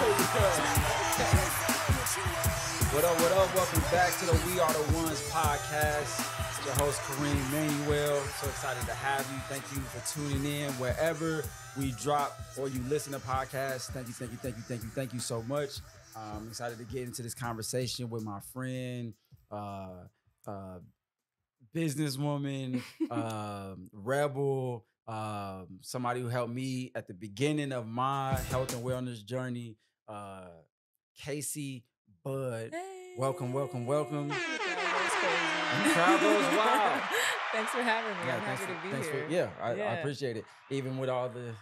What up, what up? Welcome back to the We Are The Ones podcast. It's your host, Kareem Manuel. So excited to have you. Thank you for tuning in wherever we drop or you listen to podcasts. Thank you so much. I'm excited to get into this conversation with my friend, businesswoman, rebel, somebody who helped me at the beginning of my health and wellness journey, Casey Bud. Hey. Welcome. The crowd goes wild. Thanks for having me. I'm happy to be here. I appreciate it. Even with all the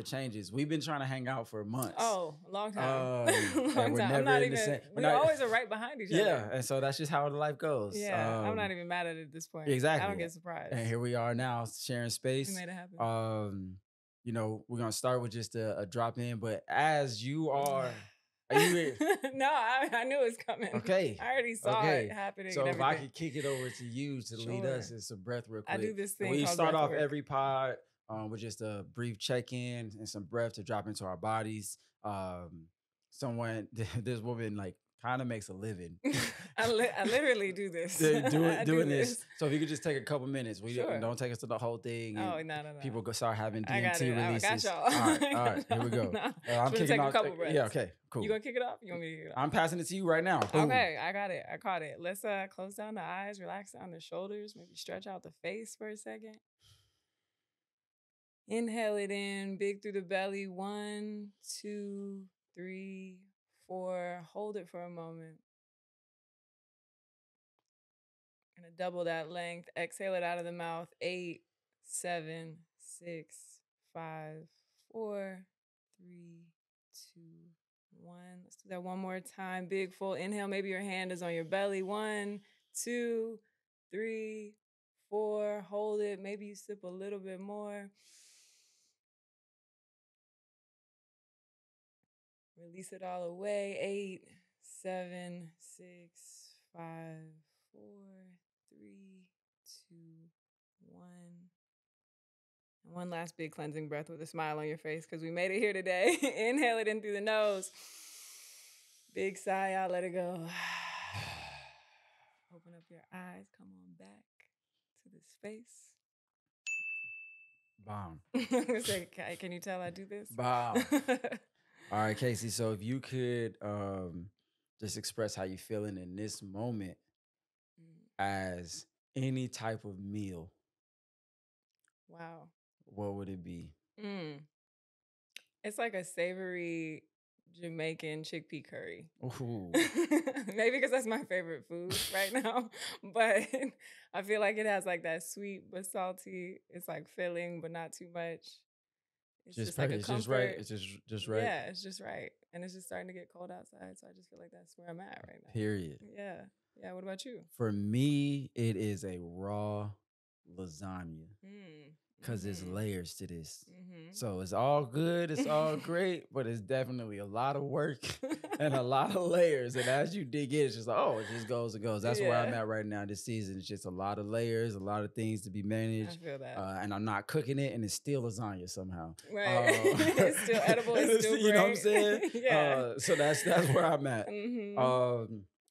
changes, we've been trying to hang out for months. Oh, a long time. We're I'm never not in the even. same. We always are right behind each other. Yeah, and so that's just how life goes. Yeah, I'm not even mad at it at this point. Exactly. I don't get surprised. And here we are now, sharing space. We made it happen. We're gonna start with just a drop in, but as you are you here? No, I knew it was coming. Okay. I already saw it happening. So and if I could kick it over to you to lead us in some breath real quick. I do this thing. We called start breath off work. every pod with just a brief check-in and some breath to drop into our bodies. This woman kind of makes a living. I literally do this. doing this. So if you could just take a couple minutes, Sure. Don't take us to the whole thing. Oh, no. People go start having I got DMT it. releases. I got y'all. All right, here we go. No. I'm kicking take off. a couple breaths. Yeah, okay, cool. You gonna kick it off? You want me to kick it off? I'm passing it to you right now. Boom. Okay, I got it. I caught it. Let's close down the eyes, relax down the shoulders, maybe stretch out the face for a second. Inhale it in, big through the belly. 1, 2, 3, 4. Hold it for a moment. Gonna double that length. Exhale it out of the mouth. 8, 7, 6, 5, 4, 3, 2, 1. Let's do that one more time. Big full inhale. Maybe your hand is on your belly. 1, 2, 3, 4. Hold it. Maybe you sip a little bit more. Release it all away. 8, 7, 6, 5, 4, 3, 2, 1. And one last big cleansing breath with a smile on your face because we made it here today. Inhale it in through the nose. Big sigh out. Let it go. Open up your eyes. Come on back to the space. Bomb. Say, can you tell I do this? Bomb. All right, Casey. So if you could just express how you feeling in this moment as any type of meal. Wow. What would it be? It's like a savory Jamaican chickpea curry. Ooh. Maybe because that's my favorite food right now. But I feel like it has like that sweet but salty. It's like filling, but not too much. It's just like a comfort. Just right. It's just right. Yeah, it's just right. And it's just starting to get cold outside. So I just feel like that's where I'm at right now. Period. Yeah. Yeah. What about you? For me, it is a raw lasagna. Because there's layers to this. So it's all good. It's all great. But it's definitely a lot of work and a lot of layers. And as you dig in, it's just like, it just goes and goes. That's where I'm at right now this season. It's just a lot of layers, a lot of things to be managed. I feel that. And I'm not cooking it, and it's still lasagna somehow. Right. It's still edible. It's still great. You know what I'm saying? Yeah. So that's where I'm at.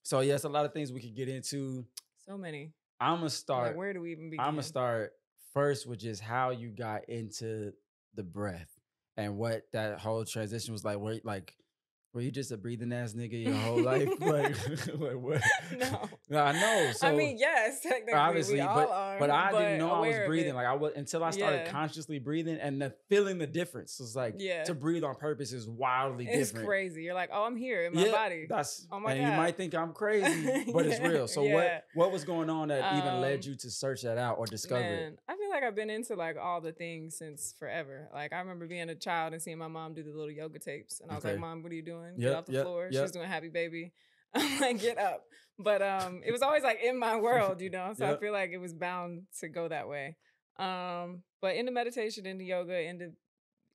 So yes, a lot of things we could get into. So many. I'm going to start. Like, where do we even begin? I'm going to start first with just how you got into the breath and what that whole transition was like. Were you just a breathing ass nigga your whole life? like what? No, I know. So, I mean, yes, technically obviously, we all are. But I didn't know I was breathing. It. Like I was until I started consciously breathing and feeling the difference. It's like to breathe on purpose is wildly different. It's crazy. You're like, I'm here in my body. Oh my God. You might think I'm crazy, but it's real. So what was going on that even led you to search that out or discover it? I feel like I've been into like all the things since forever. Like I remember being a child and seeing my mom do the little yoga tapes, and I was like, "Mom, what are you doing? Get off the floor." She's doing Happy Baby. I'm like, "Get up!" But it was always like in my world, you know. So I feel like it was bound to go that way. But into meditation, into yoga, into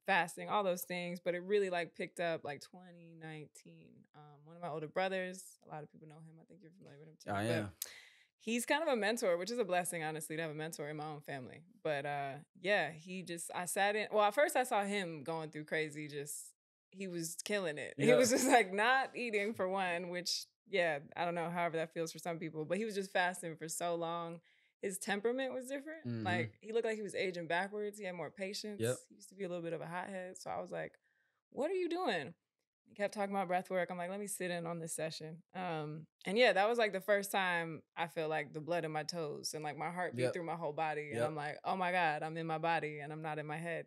fasting, all those things. But it really like picked up like 2019. One of my older brothers, a lot of people know him. I think you're familiar with him too. I am. He's kind of a mentor, which is a blessing, honestly, to have a mentor in my own family. But I sat in. Well, at first I saw him going through crazy, just he was killing it. Yeah. He was just like not eating for one, which, yeah, I don't know, however that feels for some people, but he was just fasting for so long. His temperament was different. Mhm. Like, he looked like he was aging backwards. He had more patience. Yep. He used to be a little bit of a hothead. So I was like, what are you doing? He kept talking about breath work. I'm like, let me sit in on this session. And yeah, that was like the first time I feel like the blood in my toes and like my heart beat through my whole body. And I'm like, oh my God, I'm in my body and I'm not in my head.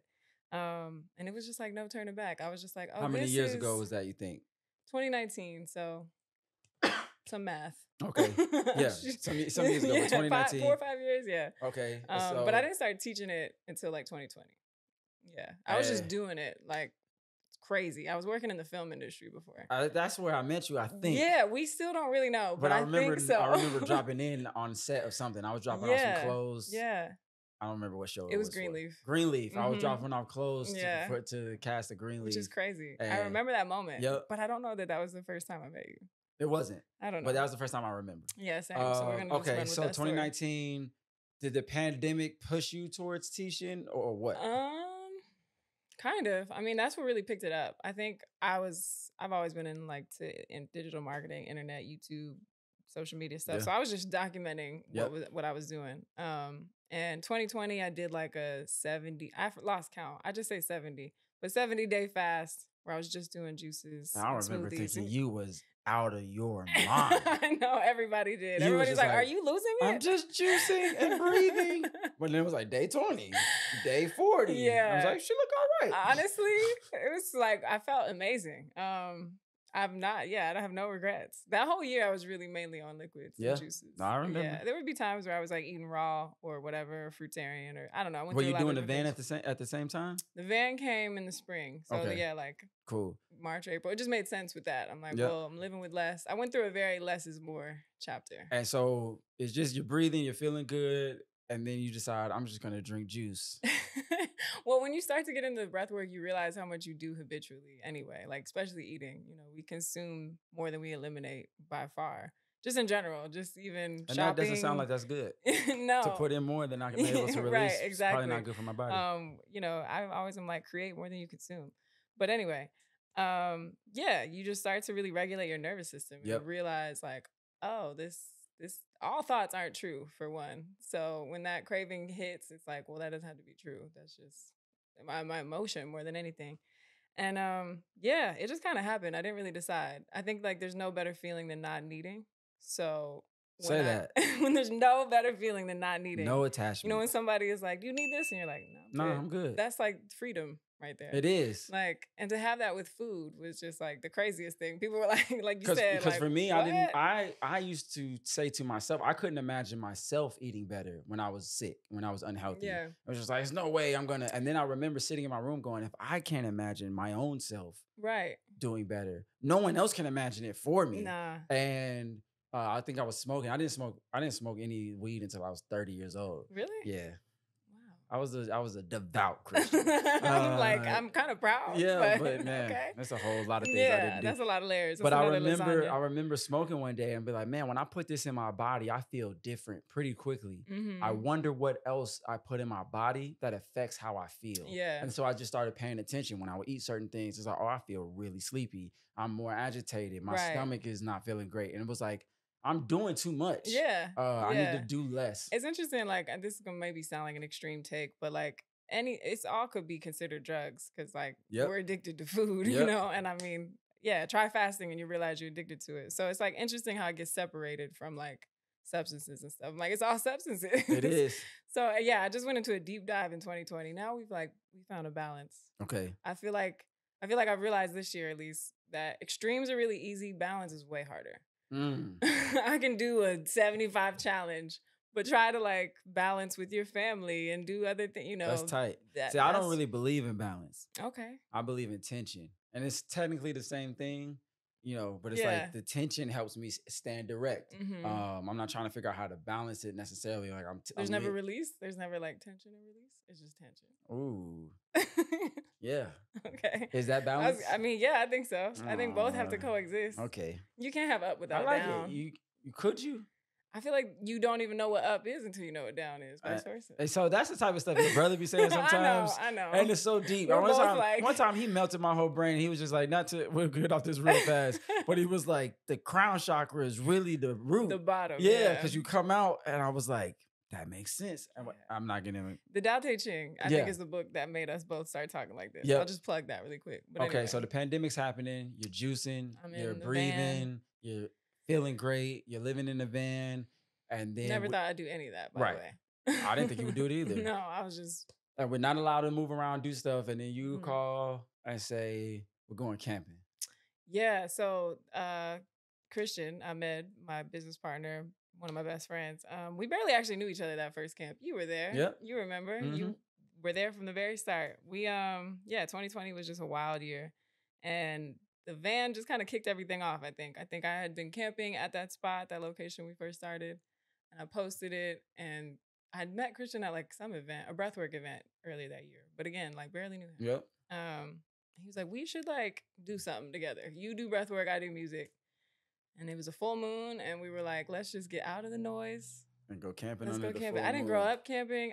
And it was just like no turning back. I was just like, oh, how many years ago was that, you think? 2019. So some math. Okay. Yeah. some years ago, 2019. 4 or 5 years, yeah. Okay. But I didn't start teaching it until like 2020. Yeah. I was just doing it like crazy. I was working in the film industry before. That's where I met you, I think. Yeah, we still don't really know, but I remember, think so. I remember dropping in on set of something. I was dropping off some clothes. Yeah. I don't remember what show it was. Greenleaf. Greenleaf. I was dropping off clothes to cast a Greenleaf. Which is crazy. I remember that moment. Yep. But I don't know that was the first time I met you. It wasn't. I don't know. But that was the first time I remember. Yeah, same. So we're going to just run with so that 2019, story. did the pandemic push you towards teaching or what? Kind of. I mean, that's what really picked it up. I think I've always been in digital marketing, internet, YouTube, social media stuff. So I was just documenting what I was doing. And 2020, I did like a 70, I lost count. I just say 70, but 70-day fast where I was just doing juices. I remember thinking you was out of your mind. I know, everybody did. Everybody's like, are you losing it? I'm just juicing and breathing. But then it was like day 20, day 40. Yeah. I was like, she look all right. Honestly, it was like, I felt amazing. I don't have no regrets. That whole year, I was really mainly on liquids and juices. No, I remember. Yeah, there would be times where I was like eating raw or whatever, fruitarian, or I don't know. Were you doing the van at the same time? The van came in the spring, so like cool. March, April. It just made sense with that. I'm like, well, I'm living with less. I went through a very less is more chapter. And so it's just you're breathing, you're feeling good, and then you decide I'm just gonna drink juice. Well, when you start to get into the breath work, you realize how much you do habitually anyway, like especially eating. You know, we consume more than we eliminate by far. Just in general, just even and shopping. That doesn't sound like that's good. No. To put in more than I can be able to release. Right, exactly. It's probably not good for my body. You know, I always am like, create more than you consume. But anyway, you just start to really regulate your nervous system and realize like, oh, this all thoughts aren't true, for one. So when that craving hits, it's like, well, that doesn't have to be true. That's just my emotion more than anything. And it just kind of happened. I didn't really decide. I think like there's no better feeling than not needing. So when there's no better feeling than not needing. No attachment. You know, when somebody is like, you need this? And you're like, no, I'm good. That's like freedom right there. It is. Like, and to have that with food was just like the craziest thing. People were like you said. Because like, for me, what? I used to say to myself, I couldn't imagine myself eating better when I was sick, when I was unhealthy. Yeah. I was just like, there's no way I'm gonna. And then I remember sitting in my room going, if I can't imagine my own self doing better, no one else can imagine it for me. Nah. And I think I was smoking. I didn't smoke any weed until I was 30 years old. Really? Yeah. I was a devout Christian. I'm kind of proud. Yeah, but man, that's a whole lot of things I didn't do. That's a lot of layers. But I remember smoking one day and be like, man, when I put this in my body, I feel different pretty quickly. Mm-hmm. I wonder what else I put in my body that affects how I feel. Yeah. And so I just started paying attention when I would eat certain things. It's like, oh, I feel really sleepy. I'm more agitated. My stomach is not feeling great. And it was like, I'm doing too much. Yeah. I need to do less. It's interesting. Like, this is gonna maybe sound like an extreme take, but like it's all could be considered drugs because like we're addicted to food, you know? And I mean, try fasting and you realize you're addicted to it. So it's like interesting how it gets separated from like substances and stuff. Like, it's all substances. It is. So I just went into a deep dive in 2020. Now we found a balance. Okay. I feel like I've realized this year at least that extremes are really easy. Balance is way harder. I can do a 75 challenge, but try to like balance with your family and do other things, you know. That's tight. See, I don't really believe in balance. Okay. I believe in tension. And it's technically the same thing, you know, but it's like the tension helps me stand direct. Mm-hmm. I'm not trying to figure out how to balance it necessarily. Like There's never release. There's never like tension and release. It's just tension. Ooh. Yeah. Okay. Is that balance? I think so. I think both have to coexist. Okay. You can't have up without I like down. it. You could you? I feel like you don't even know what up is until you know what down is. Vice versa. And so that's the type of stuff your brother be saying sometimes. I know. And it's so deep. One time he melted my whole brain. He was just like, we'll get off this real fast. But he was like, the crown chakra is really the root. The bottom. Yeah, because you come out, and I was like, that makes sense. I'm not getting it. The Tao Te Ching, I think, is the book that made us both start talking like this. Yep. I'll just plug that really quick. But okay, anyway. So the pandemic's happening. You're juicing. You're breathing. Van. You're feeling great. You're living in the van. And then never thought I'd do any of that, by the way. I didn't think you would do it either. No, I was just... And we're not allowed to move around, do stuff. And then you call and say, we're going camping. Yeah, so Christian, Ahmed, my business partner, one of my best friends, we barely actually knew each other that first camp. You were there. Yep. You remember. You were there from the very start. 2020 was just a wild year. And the van just kind of kicked everything off, I think. I had been camping at that spot, that location we first started. And I posted it, and I had met Christian at like some event, a breathwork event earlier that year. But again, like barely knew him. Yep. He was like, we should like do something together. You do breathwork, I do music. And it was a full moon, and we were like, let's just get out of the noise. And go camping. Let's go camping. I didn't grow up camping.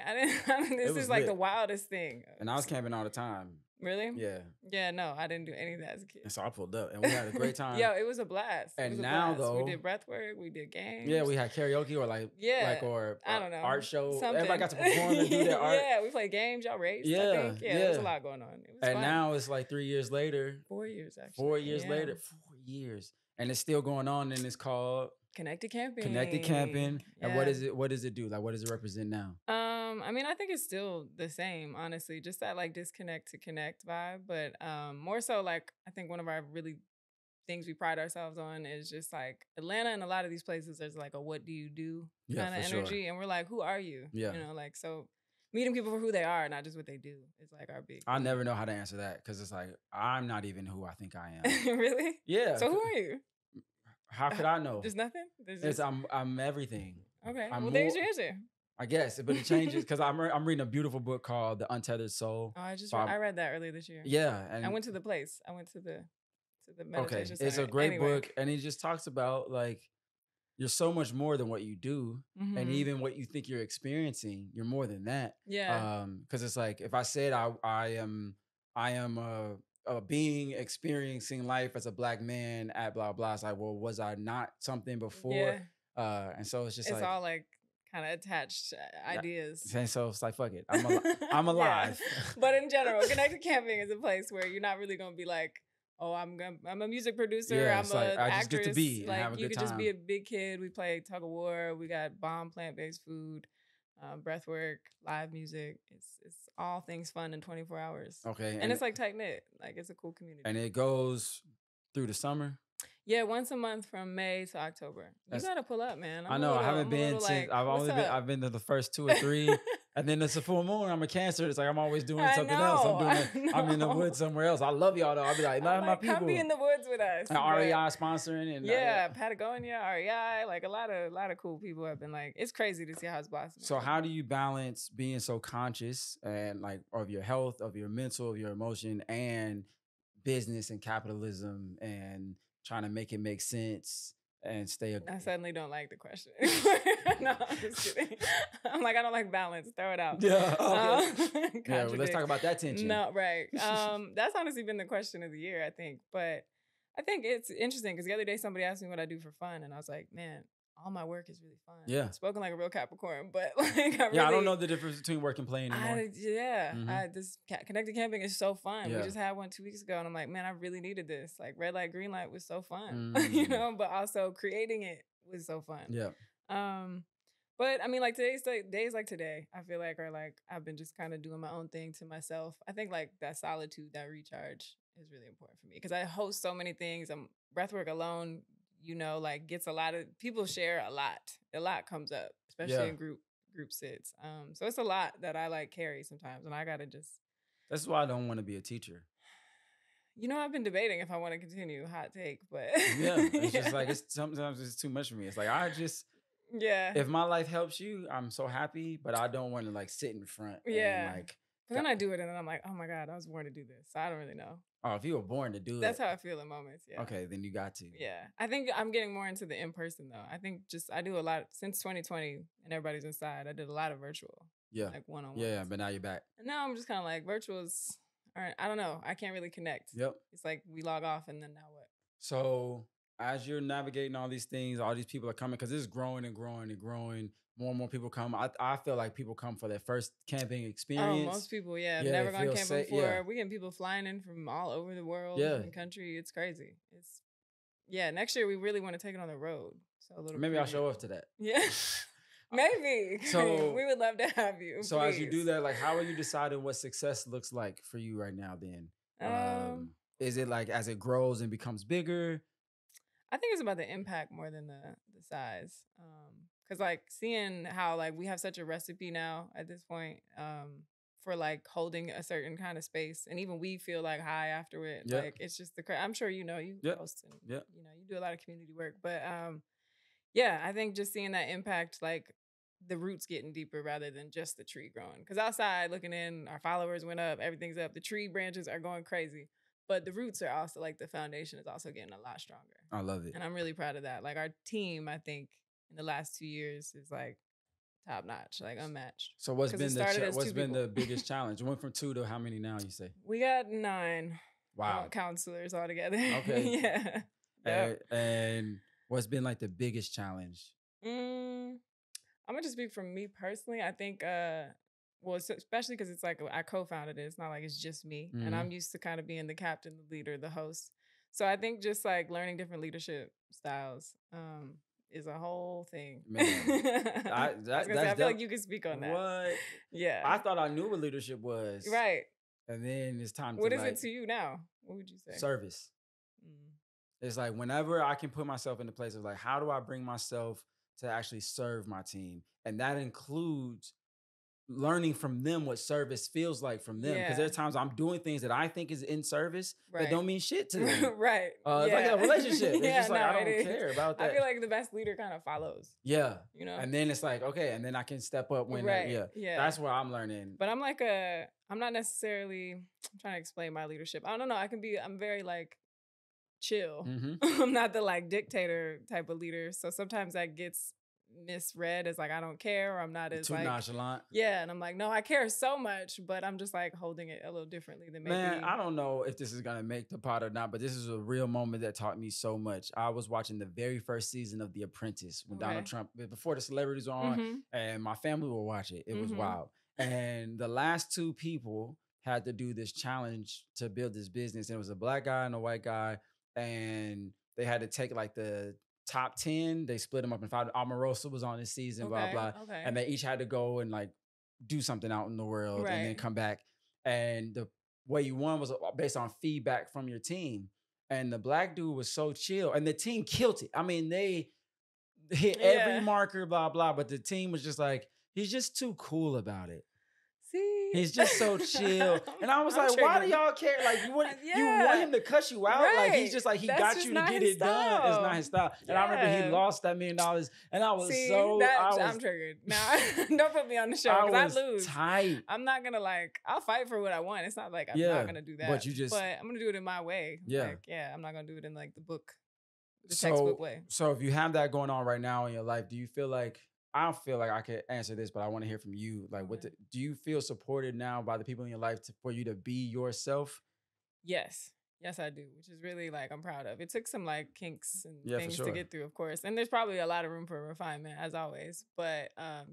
This is like the wildest thing. And I was camping all the time. Really? Yeah. Yeah, no, I didn't do any of that as a kid. And so I pulled up, and we had a great time. Yeah, it was a blast. And now, though, we did breathwork, we did games. Yeah, we had karaoke or I don't know, art show. Something. Everybody got to perform and do their art. Yeah, we played games. Y'all raced. Yeah, I think. Yeah, there was a lot going on. It was fun. Now it's like 3 years later. 4 years actually. 4 years later. 4 years, and it's still going on, and it's called Connected Camping. Connected Camping. Yeah. And what does it do? Like, what does it represent now? I mean, I think it's still the same, honestly. Just that like disconnect to connect vibe. But more so like I think one of our really things we pride ourselves on is just like Atlanta and a lot of these places there's like a what do you do kind of energy. Sure. And we're like, who are you? Yeah. You know, like so meeting people for who they are, not just what they do, is like our big. I never know how to answer that because it's like I'm not even who I think I am. Really? Yeah. So who are you? How could I know? There's nothing? I'm everything. Okay. There's your answer. I guess, but it changes because I'm reading a beautiful book called The Untethered Soul. Oh, I read that earlier this year. Yeah. And I went to the place. I went to the meditation center. It's a great book, and he just talks about like you're so much more than what you do, and even what you think you're experiencing, you're more than that. Yeah. Because it's like if I said I am a being experiencing life as a Black man at blah blah. It's like, well, was I not something before? Yeah. And so it's like all like kind of attached ideas. And so it's like, fuck it, I'm alive. Yeah. But in general, Connected Camping is a place where you're not really gonna be like, oh, I'm a music producer. Yeah, I'm an actress. I just get to be and have a good time. You could just be a big kid. We play tug of war. We got bomb plant-based food. Breathwork, live music. It's all things fun in 24 hours. Okay. And it's like tight knit. Like it's a cool community. And it goes through the summer? Yeah, once a month from May to October. You gotta pull up, man. I know. I haven't been since I've been to the first 2 or 3. And then it's a full moon. I'm a Cancer. It's like I'm always doing something else. I'm in the woods somewhere else. I love y'all though. I'll be like, my people. Come be in the woods with us. And REI sponsoring and Patagonia, REI, like a lot of cool people have been like, it's crazy to see how it's blossoming. So how do you balance being so conscious and like of your health, of your mental, of your emotion, and business and capitalism and trying to make it make sense? And stay. I suddenly don't like the question. No, I'm just kidding. I'm like, I don't like balance. Throw it out. Yeah. Okay. Yeah. Well, let's talk about that tension. No, right. That's honestly been the question of the year, I think. But I think it's interesting because the other day somebody asked me what I do for fun, and I was like, man, all my work is really fun. Yeah. Spoken like a real Capricorn, but like I don't know the difference between work and play anymore. This Connected Camping is so fun. Yeah. We just had one 2 weeks ago, and I'm like, man, I really needed this. Like red light, green light was so fun, you know. But also creating it was so fun. Yeah. But I mean, like days like today, I feel like are like I've been just kind of doing my own thing to myself. I think like that solitude, that recharge is really important for me because I host so many things. Breathwork alone, you know, like gets a lot of people share a lot. A lot comes up, especially in group sits. So it's a lot that I like carry sometimes, and I gotta just. That's why I don't want to be a teacher. You know, I've been debating if I want to continue. Hot take, but it's just like sometimes it's too much for me. It's like if my life helps you, I'm so happy, but I don't want to like sit in front. And, like But then I do it and then I'm like, oh my God, I was born to do this. So I don't really know. Oh, if you were born to do That's how I feel in moments. Yeah. Okay, then you got to. Yeah. I think I'm getting more into the in-person though. I think I do a lot since 2020 and everybody's inside. I did a lot of virtual. Yeah. Like one-on-one. Yeah, but now you're back. And now I'm just kind of like virtuals. All right. I don't know. I can't really connect. Yep. It's like we log off and then now what? So as you're navigating all these things, all these people are coming because it's growing and growing and growing. More and more people come. I feel like people come for their first camping experience. Oh, most people, yeah. Never gone camping before. Yeah. We get people flying in from all over the world and country. It's crazy. Next year we really want to take it on the road. So a little maybe I'll show up to that. Yeah. Maybe. So we would love to have you. So please. As you do that, like how are you deciding what success looks like for you right now then? Is it like as it grows and becomes bigger? I think it's about the impact more than the size. Cause like seeing how like we have such a recipe now at this point for like holding a certain kind of space, and even we feel like high after it. Yep. Like it's just I'm sure you host and you do a lot of community work, but I think just seeing that impact, like the roots getting deeper rather than just the tree growing. Cause outside looking in, our followers went up, everything's up, the tree branches are going crazy. But the roots are also like the foundation is also getting a lot stronger. I love it. And I'm really proud of that. Like our team, I think in the last 2 years is like top notch, like unmatched. So what's been the biggest challenge? It went from 2 to how many now you say? We got 9. Wow. Counselors all together. Okay. Yeah. Yep. And what's been like the biggest challenge? I'm gonna just speak from me personally. I think well, especially because it's like I co-founded it. It's not like it's just me. Mm-hmm. And I'm used to kind of being the captain, the leader, the host. So I think just like learning different leadership styles is a whole thing. Man, I feel like you can speak on that. What? Yeah. I thought I knew what leadership was. Right. And then it's time to What is it to you now? What would you say? Service. It's like whenever I can put myself in the place of like, how do I bring myself to actually serve my team? And that includes learning from them what service feels like from them. Because there's times I'm doing things that I think is in service that don't mean shit to them. Right. It's like a relationship. It's just like, I don't care about that. I feel like the best leader kind of follows. Yeah. You know? And then it's like, okay, and then I can step up when, that's where I'm learning. But I'm like I'm not necessarily, I'm trying to explain my leadership. I don't know. I'm very like chill. Mm-hmm. I'm not the like dictator type of leader. So sometimes that gets misread as like I don't care, or I'm not as too like nonchalant. Yeah, and I'm like, no, I care so much, but I'm just like holding it a little differently than maybe. Man, I don't know if this is gonna make the pot or not, but this is a real moment that taught me so much. I was watching the very first season of The Apprentice when Donald Trump, before the celebrities were on, and my family will watch it. It was wild. And the last 2 people had to do this challenge to build this business, and it was a black guy and a white guy, and they had to take like the top 10, they split them up in 5. Omarosa was on this season, blah, blah. Okay. And they each had to go and like do something out in the world and then come back. And the way you won was based on feedback from your team. And the black dude was so chill. And the team killed it. I mean, they hit every marker, blah, blah. But the team was just like, he's just too cool about it. See? He's just so chill. And I was like, triggered. Why do y'all care? Like, you want him to cuss you out? Right. Like, he's just like, he got you to get it done. It's not his style. And I remember he lost that $1 million. And I was I'm triggered. Now, don't put me on the show because I lose. Tight. I'm not going to like, I'll fight for what I want. It's not like I'm not going to do that. But I'm going to do it in my way. Yeah. Like, I'm not going to do it in like the textbook way. So if you have that going on right now in your life, do you feel like, I don't feel like I could answer this, but I want to hear from you. Like, do you feel supported now by the people in your life for you to be yourself? Yes. Yes, I do, which is really like I'm proud of. It took some like kinks and things to get through, of course. And there's probably a lot of room for refinement as always. But I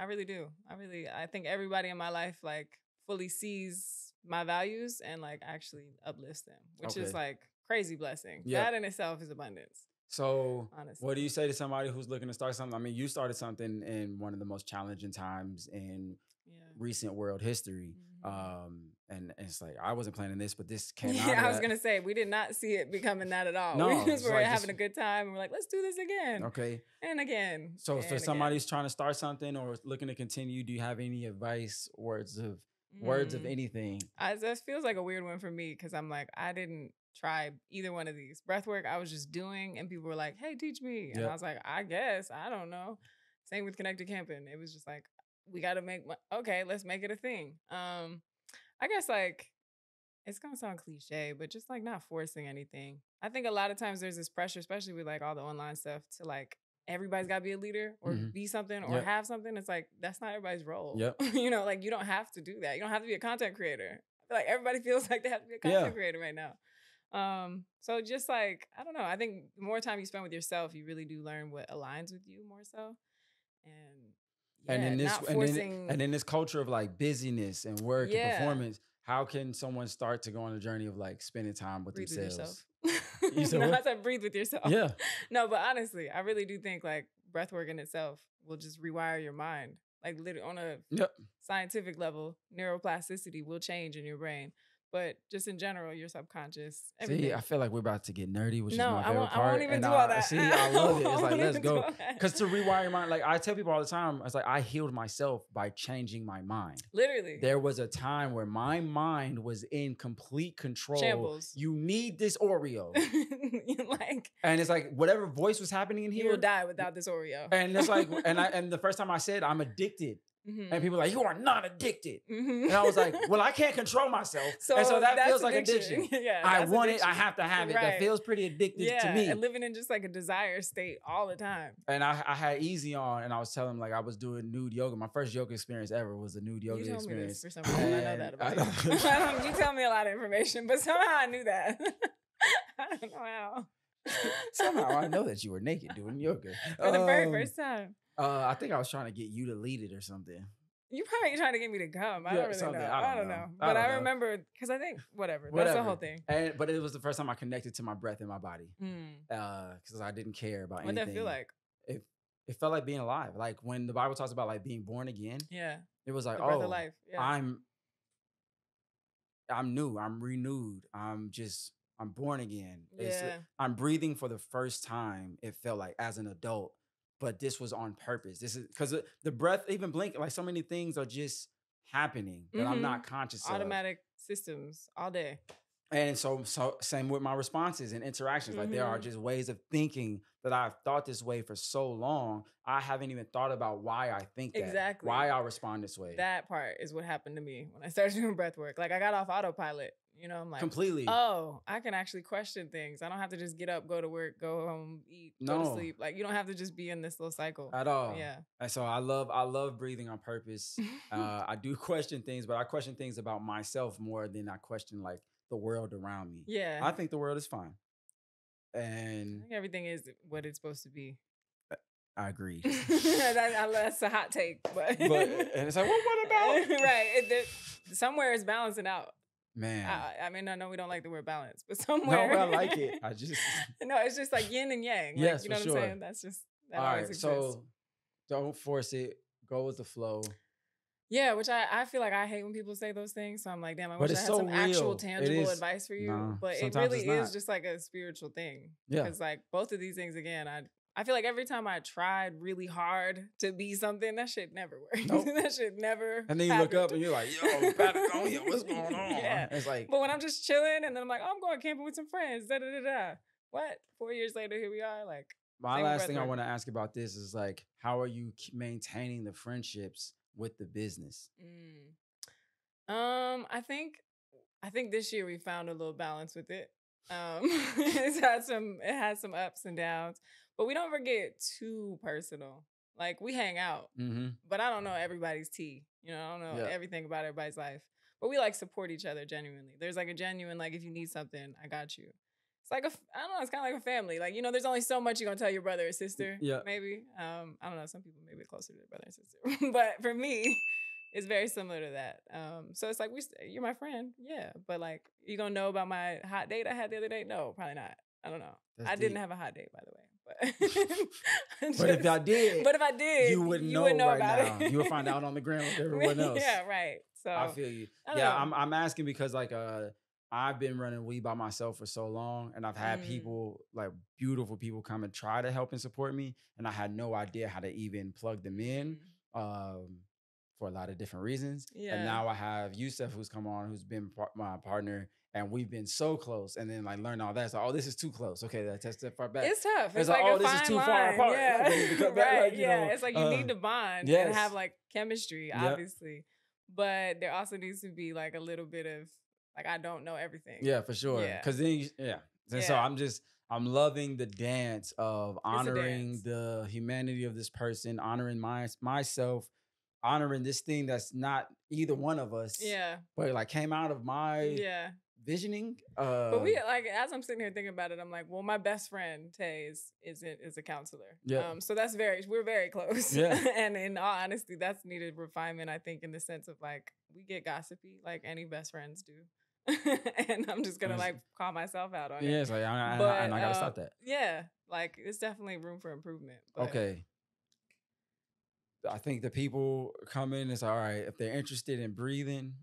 really do. I think everybody in my life like fully sees my values and like actually uplifts them, which is like crazy blessing. Yeah. That in itself is abundance. So honestly, what do you say to somebody who's looking to start something? I mean, you started something in one of the most challenging times in recent world history. And it's like, I wasn't planning this, but this came out. I was going to say, we did not see it becoming that at all. No, we just were like having a good time. And we're like, let's do this again. Okay. And again. So for somebody who's trying to start something or looking to continue, do you have any advice, words of anything? That feels like a weird one for me because I'm like, I didn't try either one of these. Breathwork, I was just doing, and people were like, hey, teach me. And I was like, I guess, I don't know. Same with Connected Camping. It was just like, we got to make, okay, let's make it a thing. I guess like, it's going to sound cliche, but just like not forcing anything. I think a lot of times there's this pressure, especially with like all the online stuff, to like, everybody's got to be a leader or be something or have something. It's like, that's not everybody's role. You know, like you don't have to do that. You don't have to be a content creator. I feel like everybody feels like they have to be a content creator right now. So just like, I don't know. I think the more time you spend with yourself, you really do learn what aligns with you more so. And in this culture of like busyness and work and performance, how can someone start to go on a journey of like spending time with themselves? I said breathe with yourself. Yeah. No, but honestly, I really do think like breath work in itself will just rewire your mind. Like literally on a scientific level, neuroplasticity will change in your brain. But just in general, your subconscious. Everything. See, I feel like we're about to get nerdy, which is my favorite part. I won't even do all that. See, I love it. It's like, let's go. Because to rewire your mind, like I tell people all the time, it's like I healed myself by changing my mind. Literally. There was a time where my mind was in complete control. Shambles. You need this Oreo. And it's like whatever voice was happening in here. You will die without this Oreo. And it's like, and the first time I said I'm addicted. And people are like, you are not addicted. And I was like, well, I can't control myself. So that feels like addiction. I want it. I have to have it. Right. That feels pretty addictive to me. And living in just like a desire state all the time. And I had Easy on and I was telling him like I was doing nude yoga. My first yoga experience ever was a nude yoga experience. For some reason, I know that about you. You tell me a lot of information, but somehow I knew that. I don't know how. Somehow I know that you were naked doing yoga. For the very first time. I think I was trying to get you to lead it or something. You probably trying to get me to come. I don't really know. I don't know. But I remember, because I think, whatever. That's the whole thing. But it was the first time I connected to my breath in my body. Because I didn't care about anything. What did that feel like? It felt like being alive. Like when the Bible talks about like being born again. Yeah. It was like, the breath of life. Yeah. I'm new. I'm renewed. I'm born again. Yeah. I'm breathing for the first time, it felt like, as an adult. But this was on purpose. This is because the breath, even blink, like so many things are just happening that I'm not conscious of. Automatic systems all day. And so same with my responses and interactions. Like there are just ways of thinking that I've thought this way for so long. I haven't even thought about why I think that. Exactly. Why I respond this way. That part is what happened to me when I started doing breath work. Like I got off autopilot. You know, I'm like, completely. Oh, I can actually question things. I don't have to just get up, go to work, go home, eat, go to sleep. Like you don't have to just be in this little cycle at all. Yeah. And so I love breathing on purpose. I do question things, but I question things about myself more than I question like the world around me. Yeah. I think the world is fine. And I think everything is what it's supposed to be. I agree. That's a hot take, but and it's like, well, what about? Right. Somewhere it's balancing out. Man, I mean, I know we don't like the word balance, but somewhere. No, I like it. No, it's just like yin and yang. Like, yes, you know for what I'm saying? That's just that all always right. exists. So don't force it. Go with the flow. Yeah, which I feel like I hate when people say those things. So I'm like, damn, I wish I had some actual tangible advice for you. No, but it really is just like a spiritual thing. Yeah. Because like both of these things, again, I feel like every time I tried really hard to be something, that shit never worked. Nope. That shit never And then you look up and you're like, yo, Patagonia, what's going on? Yeah. It's like, but when I'm just chilling and then I'm like, oh, I'm going camping with some friends, What? 4 years later, here we are. Like, my last thing I want to ask about this is like, how are you maintaining the friendships with the business? I think this year we found a little balance with it. It had some ups and downs, but we don't ever get too personal. Like we hang out, but I don't know everybody's tea. You know, I don't know everything about everybody's life, but we like support each other genuinely. There's like a genuine, like if you need something, I got you. It's like I don't know, it's kind of like a family. Like, you know, there's only so much you're gonna tell your brother or sister. Yeah. Maybe. I don't know, some people may be closer to their brother and sister. But for me, it's very similar to that. So it's like you're my friend, yeah. But like, you gonna know about my hot date I had the other day? No, probably not. I don't know. I didn't have a hot date, by the way. But if I did, you wouldn't know right now. It. You would find out on the ground with everyone else. Yeah, right. So I feel you. I'm asking because like I've been running weed by myself for so long, and I've had people, like beautiful people, come and try to help and support me, and I had no idea how to even plug them in for a lot of different reasons. Yeah. And now I have Yusef, who's come on, who's been my partner, and we've been so close, and then like learn all that. So, oh, this is too close. Okay, that's that far back. It's tough. It's like oh, a this fine is too line. far apart. Yeah. Like, we need to cut back, right. like, It's like you need to bond and have like chemistry, obviously. But there also needs to be like a little bit of like, I don't know everything. Yeah, for sure. Because then, and so I'm loving the dance of honoring the humanity of this person, honoring myself, honoring this thing that's not either one of us. Yeah. But like came out of my visioning. But we like, as I'm sitting here thinking about it, I'm like, well, my best friend Tay is a counselor. Yeah. So we're very close. Yeah. And in all honesty, that's needed refinement, I think, in the sense of like we get gossipy like any best friends do. And I'm just gonna like call myself out on it. Yeah, it's like I gotta stop that. Yeah, like it's definitely room for improvement. But. Okay. I think the people come in, it's all right if they're interested in breathing.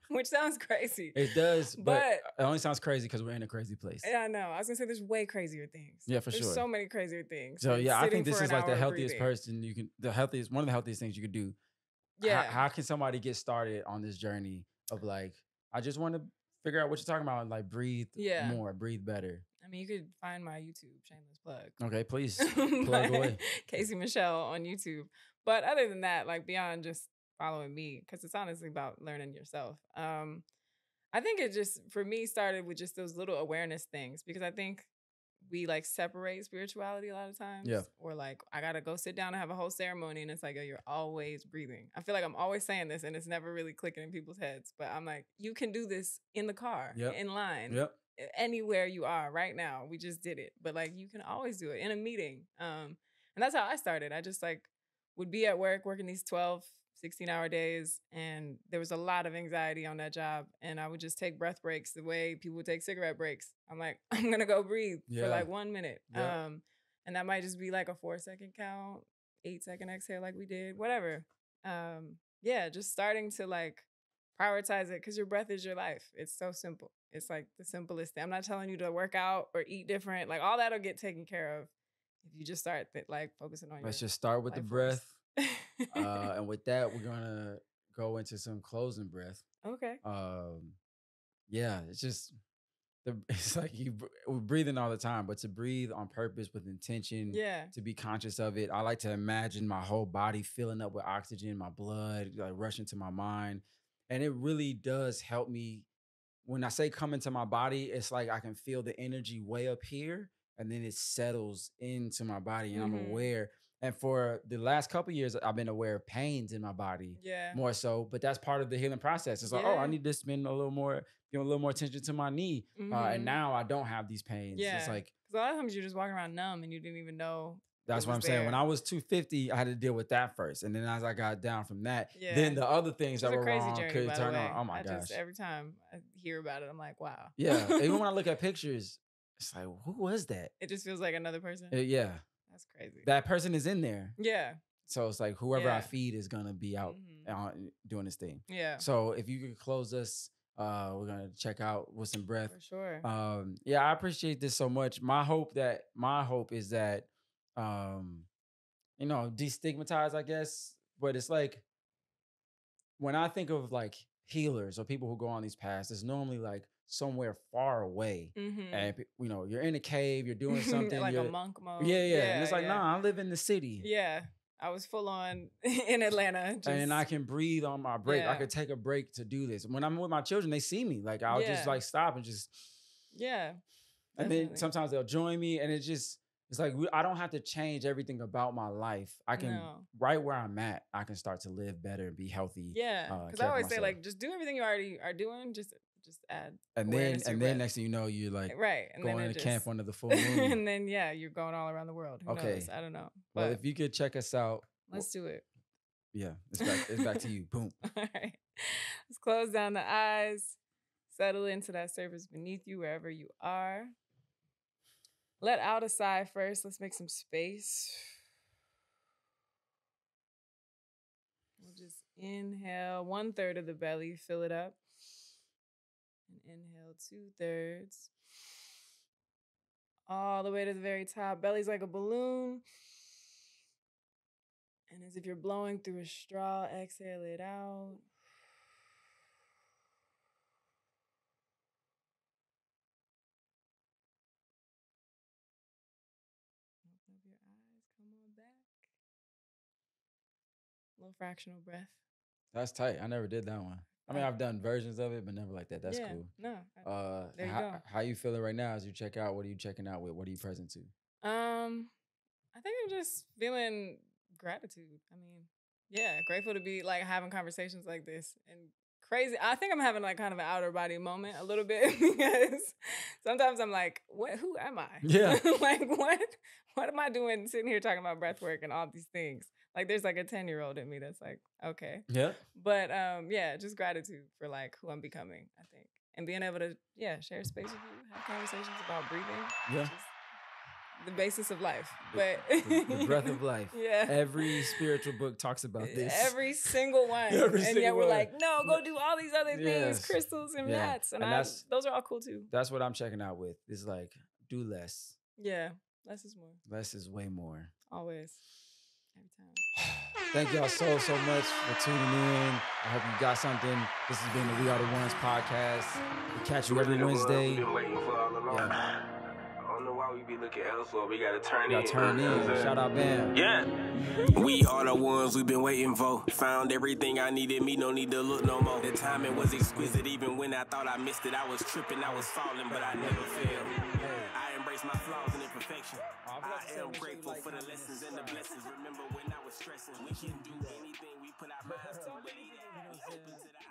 Which sounds crazy. It does, but it only sounds crazy because we're in a crazy place. Yeah, I know. I was gonna say there's way crazier things. Yeah, for sure. There's so many crazier things. So yeah, I think this is like the healthiest person you can. One of the healthiest things you could do. Yeah. How can somebody get started on this journey of like, I just want to figure out what you're talking about and like breathe more, breathe better. I mean, you could find my YouTube, shameless plug. Okay, please plug away. Casey Michelle on YouTube. But other than that, like beyond just following me, because it's honestly about learning yourself. I think it just, for me, started with just those little awareness things, because I think we like separate spirituality a lot of times. Yeah. Or like, I got to go sit down and have a whole ceremony. And it's like, oh, you're always breathing. I feel like I'm always saying this and it's never really clicking in people's heads. But I'm like, you can do this in the car, in line, anywhere you are right now. We just did it. But like, you can always do it in a meeting. And that's how I started. I just like would be at work working these 12, 16-hour days. And there was a lot of anxiety on that job. And I would just take breath breaks the way people would take cigarette breaks. I'm like, I'm going to go breathe for like 1 minute. Yeah. And that might just be like a 4-second count, 8-second exhale like we did, whatever. Just starting to like prioritize it, because your breath is your life. It's so simple. It's like the simplest thing. I'm not telling you to work out or eat different. Like all that'll get taken care of if you just start like focusing on Let's just start with the breath. And with that, we're gonna go into some closing breath. Okay. It's just it's like we're breathing all the time, but to breathe on purpose with intention, to be conscious of it. I like to imagine my whole body filling up with oxygen, my blood like rushing to my mind, and it really does help me. When I say come into my body, it's like I can feel the energy way up here, and then it settles into my body, and I'm aware. And for the last couple of years, I've been aware of pains in my body, more so. But that's part of the healing process. It's like, oh, I need to spend a little more, give a little more attention to my knee, and now I don't have these pains. Yeah, it's like a lot of times you're just walking around numb and you didn't even know. That's what I'm saying. When I was 250, I had to deal with that first, and then as I got down from that, then the other things that were wrong could turn on. Oh my gosh! Every time I hear about it, I'm like, wow. Yeah, even when I look at pictures, it's like, who was that? It just feels like another person. Yeah. That's crazy. That person is in there. Yeah. So it's like whoever I feed is gonna be out doing this thing. Yeah. So if you could close us, we're gonna check out with some breath. For sure. I appreciate this so much. My hope is that destigmatize, I guess. But it's like when I think of like healers or people who go on these paths, it's normally like somewhere far away, and you're in a cave, you're doing something like a monk mode. Yeah. And it's like, nah, I live in the city. Yeah, I was full on in Atlanta, and I can breathe on my break. I could take a break to do this. When I'm with my children, they see me. Like I'll just like stop and just and then sometimes they'll join me, and it's like I don't have to change everything about my life. I can right where I'm at, I can start to live better and be healthy. Yeah, because I always say like just do everything you already are doing. Just add. And then next thing you know, you're like going to camp under the full moon. And then you're going all around the world. Who knows? I don't know. Well, if you could check us out. Let's do it. Yeah, it's back to you. Boom. All right. Let's close down the eyes. Settle into that surface beneath you, wherever you are. Let out a sigh first. Let's make some space. We'll just inhale 1/3 of the belly, fill it up. And inhale 2/3. All the way to the very top. Belly's like a balloon. And as if you're blowing through a straw, exhale it out. back. A little fractional breath. That's tight. I never did that one. I mean, I've done versions of it, but never like that. That's cool. No. There you go. How you feeling right now as you check out? What are you checking out with? What are you present to? I think I'm just feeling gratitude. I mean, yeah, grateful to be like having conversations like this and crazy. I think I'm having like kind of an outer body moment a little bit because sometimes I'm like, what? Who am I? Yeah. Like what am I doing sitting here talking about breath work and all these things? Like there's like a 10-year-old in me that's like, okay. Yeah. But yeah, just gratitude for like who I'm becoming, I think. And being able to, share space with you, have conversations about breathing. Yeah. The basis of life. The breath of life. Yeah. Every spiritual book talks about this. Every single one. And yet we're like, no, go do all these other things, crystals and mats. And those are all cool too. That's what I'm checking out with. It's like, do less. Yeah. Less is more. Less is way more. Always. Every time. Thank y'all so much for tuning in. I hope you got something. This has been the We Are the Ones podcast. We catch you every Wednesday. Yeah. I don't know why we be looking elsewhere. We gotta turn in. Shout out, Bam. Yeah. We are the ones we've been waiting for. Found everything I needed. Me no need to look no more. The timing was exquisite. Even when I thought I missed it, I was tripping, I was falling, but I never failed. I embrace my flaws and imperfection. I am grateful for the lessons and the blessings. Remember when I was stressing, we can do anything we put our minds to. We open to the